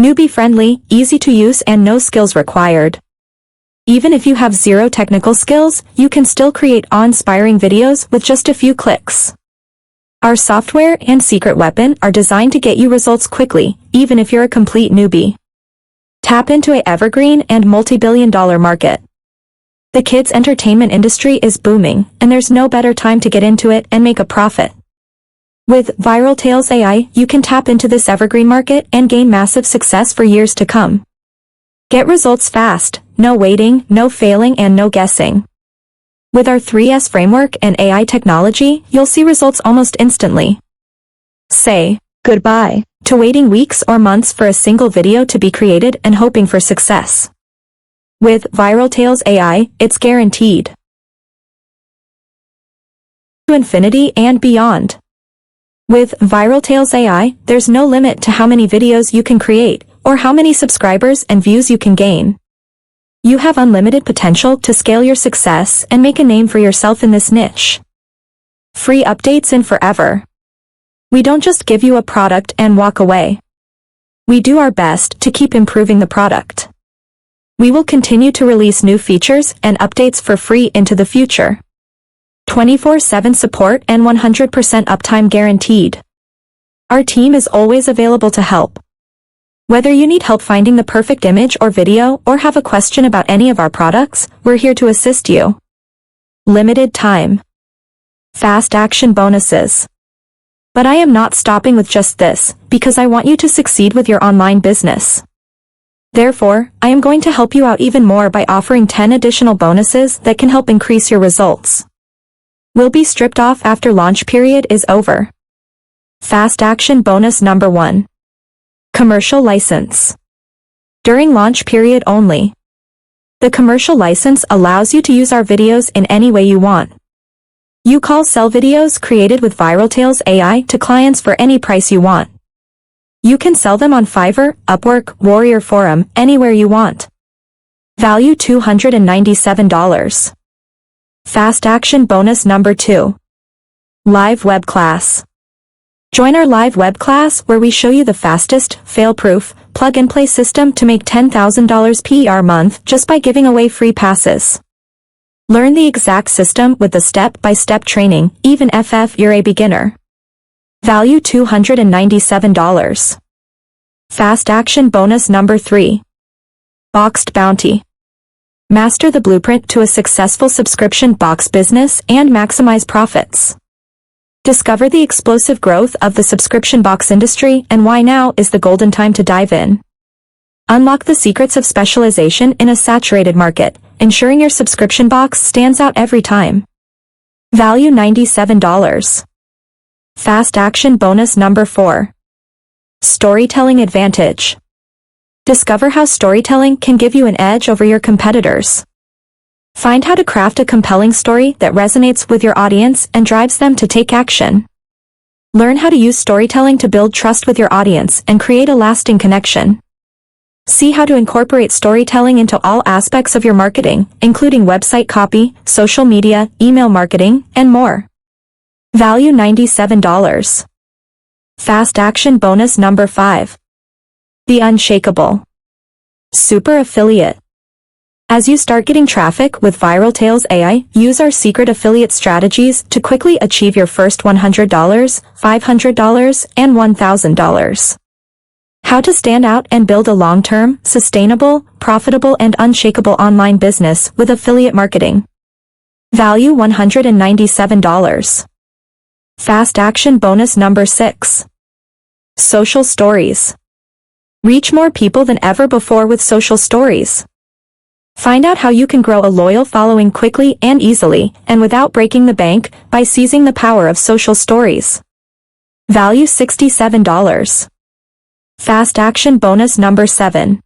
Newbie-friendly, easy to use and no skills required. Even if you have zero technical skills, you can still create awe-inspiring videos with just a few clicks. Our software and secret weapon are designed to get you results quickly, even if you're a complete newbie. Tap into an evergreen and multi-billion-dollar market. The kids' entertainment industry is booming, and there's no better time to get into it and make a profit. With Viral Tales AI, you can tap into this evergreen market and gain massive success for years to come. Get results fast, no waiting, no failing, and no guessing. With our 3S framework and AI technology, you'll see results almost instantly. Say goodbye to waiting weeks or months for a single video to be created and hoping for success. With Viral Tales AI, it's guaranteed. To infinity and beyond. With Viral Tales AI, there's no limit to how many videos you can create, or how many subscribers and views you can gain. You have unlimited potential to scale your success and make a name for yourself in this niche. Free updates in forever. We don't just give you a product and walk away. We do our best to keep improving the product. We will continue to release new features and updates for free into the future. 24/7 support and 100% uptime guaranteed. Our team is always available to help. Whether you need help finding the perfect image or video or have a question about any of our products, we're here to assist you. Limited time. Fast action bonuses. But I am not stopping with just this, because I want you to succeed with your online business. Therefore, I am going to help you out even more by offering 10 additional bonuses that can help increase your results. Will be stripped off after launch period is over. Fast action bonus number 1. Commercial license. During launch period only. The commercial license allows you to use our videos in any way you want. You sell videos created with Viral Tales AI to clients for any price you want. You can sell them on Fiverr, Upwork, Warrior Forum, anywhere you want. Value $297. Fast action bonus number 2. Live web class. Join our live web class where we show you the fastest, fail-proof, plug-and-play system to make $10,000 per month just by giving away free passes. Learn the exact system with the step-by-step training, even if you're a beginner. Value $297. Fast action bonus number 3. Boxed bounty. Master the blueprint to a successful subscription box business and maximize profits. Discover the explosive growth of the subscription box industry and why now is the golden time to dive in. Unlock the secrets of specialization in a saturated market, ensuring your subscription box stands out every time. Value $97. Fast action bonus number 4. Storytelling advantage. Discover how storytelling can give you an edge over your competitors. Find how to craft a compelling story that resonates with your audience and drives them to take action. Learn how to use storytelling to build trust with your audience and create a lasting connection. See how to incorporate storytelling into all aspects of your marketing, including website copy, social media, email marketing, and more. Value $97. Fast action bonus number 5. The unshakable super affiliate. As you start getting traffic with Viral Tales AI, use our secret affiliate strategies to quickly achieve your first $100, $500, and $1,000. How to stand out and build a long-term, sustainable, profitable, and unshakable online business with affiliate marketing. Value $197. Fast action bonus number 6. Social stories. Reach more people than ever before with social stories. Find out how you can grow a loyal following quickly and easily, and without breaking the bank, by seizing the power of social stories. Value $67. Fast action bonus number 7.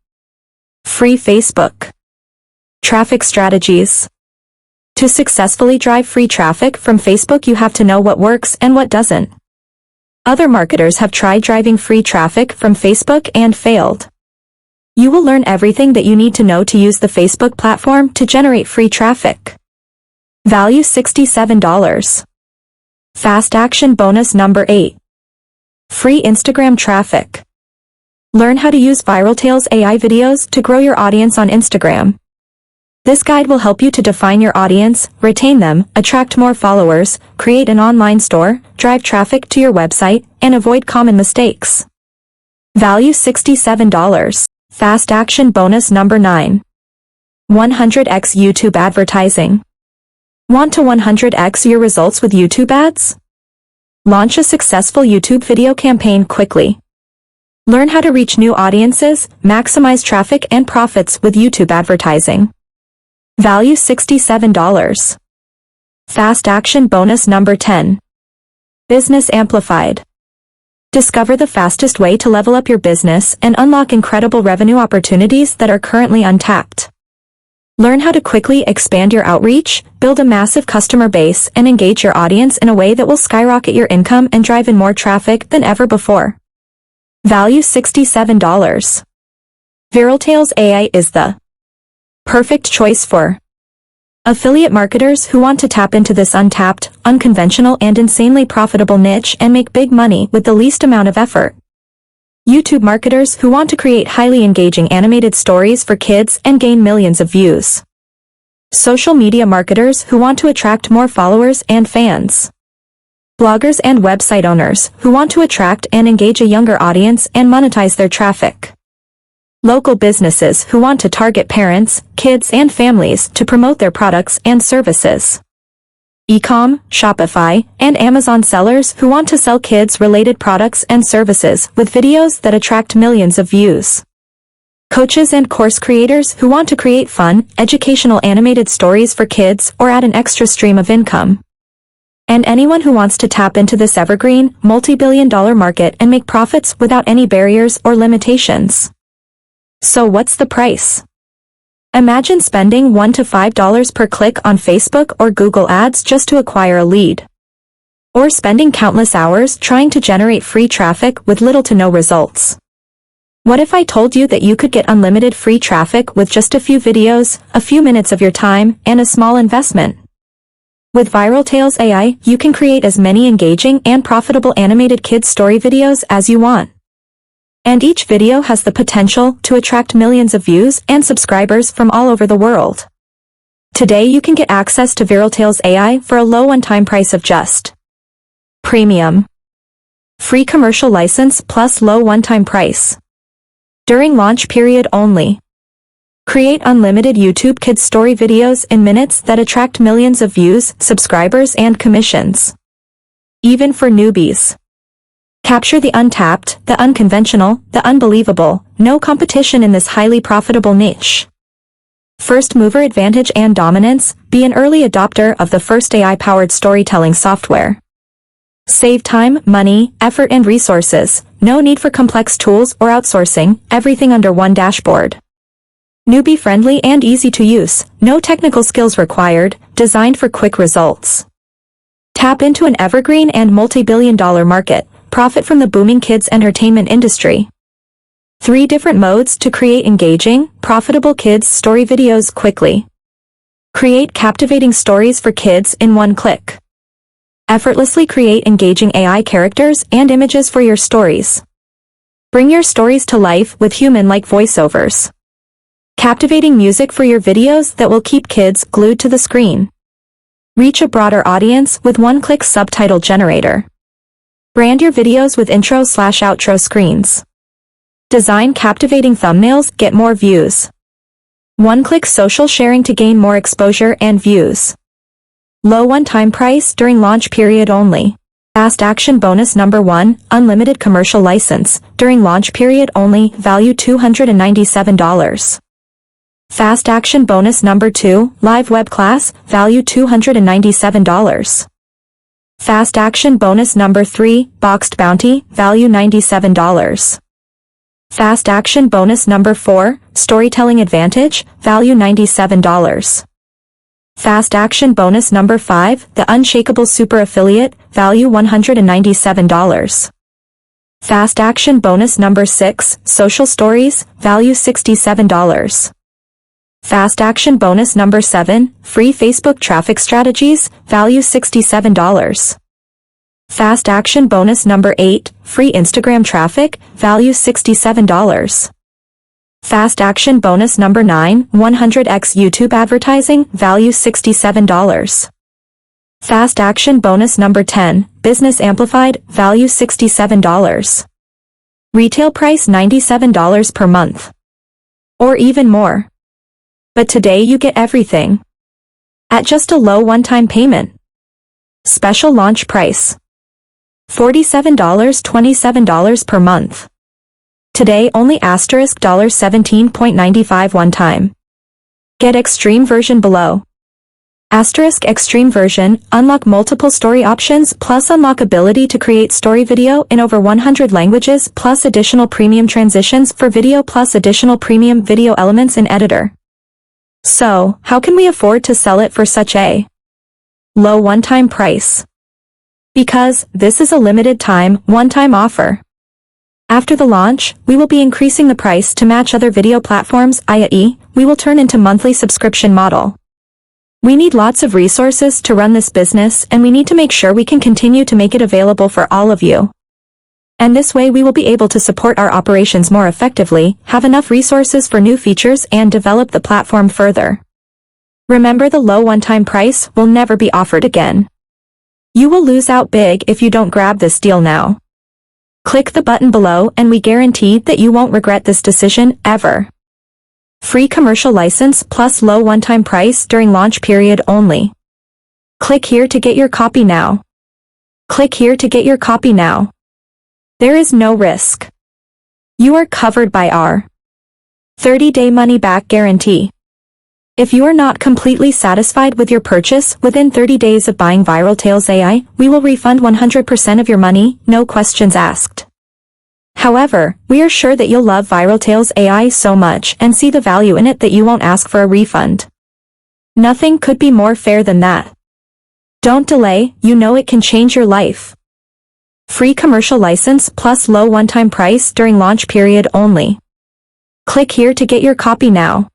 Free Facebook traffic strategies. To successfully drive free traffic from Facebook, you have to know what works and what doesn't. Other marketers have tried driving free traffic from Facebook and failed. You will learn everything that you need to know to use the Facebook platform to generate free traffic. Value $67. Fast action bonus number 8. Free Instagram traffic. Learn how to use ViralTales AI videos to grow your audience on Instagram. This guide will help you to define your audience, retain them, attract more followers, create an online store, drive traffic to your website, and avoid common mistakes. Value $67. Fast action bonus number 9. 100x YouTube advertising. Want to 100x your results with YouTube ads? Launch a successful YouTube video campaign quickly. Learn how to reach new audiences, maximize traffic and profits with YouTube advertising. Value $67. Fast action bonus number 10. Business amplified. Discover the fastest way to level up your business and unlock incredible revenue opportunities that are currently untapped. Learn how to quickly expand your outreach, build a massive customer base, and engage your audience in a way that will skyrocket your income and drive in more traffic than ever before. Value $67. ViralTales AI is the perfect choice for affiliate marketers who want to tap into this untapped, unconventional, and insanely profitable niche and make big money with the least amount of effort. YouTube marketers who want to create highly engaging animated stories for kids and gain millions of views. Social media marketers who want to attract more followers and fans. Bloggers and website owners who want to attract and engage a younger audience and monetize their traffic. Local businesses who want to target parents, kids, and families to promote their products and services. E-com, Shopify, and Amazon sellers who want to sell kids-related products and services with videos that attract millions of views. Coaches and course creators who want to create fun, educational animated stories for kids or add an extra stream of income. And anyone who wants to tap into this evergreen, multi-billion-dollar market and make profits without any barriers or limitations. So what's the price? Imagine spending $1 to $5 per click on Facebook or Google Ads just to acquire a lead. Or spending countless hours trying to generate free traffic with little to no results. What if I told you that you could get unlimited free traffic with just a few videos, a few minutes of your time, and a small investment? With ViralTales AI, you can create as many engaging and profitable animated kids story videos as you want. And each video has the potential to attract millions of views and subscribers from all over the world. Today you can get access to ViralTales AI for a low one-time price of just Premium. Free commercial license plus low one-time price. During launch period only. Create unlimited YouTube Kids story videos in minutes that attract millions of views, subscribers, and commissions. Even for newbies. Capture the untapped, the unconventional, the unbelievable, no competition in this highly profitable niche. First mover advantage and dominance, be an early adopter of the first AI-powered storytelling software. Save time, money, effort, and resources, no need for complex tools or outsourcing, everything under one dashboard. Newbie-friendly and easy to use, no technical skills required, designed for quick results. Tap into an evergreen and multi-billion-dollar market. Profit from the booming kids entertainment industry. 3 different modes to create engaging, profitable kids story videos quickly. Create captivating stories for kids in one click. Effortlessly create engaging AI characters and images for your stories. Bring your stories to life with human-like voiceovers. Captivating music for your videos that will keep kids glued to the screen. Reach a broader audience with one-click subtitle generator. Brand your videos with intro/outro screens. Design captivating thumbnails, get more views. One-click social sharing to gain more exposure and views. Low one-time price during launch period only. Fast action bonus number 1, unlimited commercial license, during launch period only, value $297. Fast action bonus number 2, live web class, value $297. Fast action bonus number 3, boxed bounty, value $97. Fast action bonus number 4, storytelling advantage, value $97. Fast action bonus number 5, the unshakable super affiliate, value $197. Fast action bonus number 6, social stories, value $67. Fast action bonus number 7, free Facebook traffic strategies, value $67. Fast action bonus number 8, free Instagram traffic, value $67. Fast action bonus number 9, 100x YouTube advertising, value $67. Fast action bonus number 10, business amplified, value $67. Retail price $97 per month. Or even more. But today you get everything. At just a low one-time payment. Special launch price. $47.27 per month. Today only $17.95 one time. Get extreme version below. Extreme version, unlock multiple story options plus unlock ability to create story video in over 100 languages plus additional premium transitions for video plus additional premium video elements in editor. So, how can we afford to sell it for such a low one-time price? Because this is a limited time, one-time offer. After the launch, we will be increasing the price to match other video platforms, i.e., we will turn into monthly subscription model. We need lots of resources to run this business and we need to make sure we can continue to make it available for all of you. And this way we will be able to support our operations more effectively, have enough resources for new features and develop the platform further. Remember, the low one-time price will never be offered again. You will lose out big if you don't grab this deal now. Click the button below and we guarantee that you won't regret this decision ever. Free commercial license plus low one-time price during launch period only. Click here to get your copy now. Click here to get your copy now. There is no risk. You are covered by our 30-day money-back guarantee. If you are not completely satisfied with your purchase within 30 days of buying Viral Tales AI, we will refund 100% of your money, no questions asked. However, we are sure that you'll love Viral Tales AI so much and see the value in it that you won't ask for a refund. Nothing could be more fair than that. Don't delay, you know it can change your life. Free commercial license plus low one-time price during launch period only. Click here to get your copy now.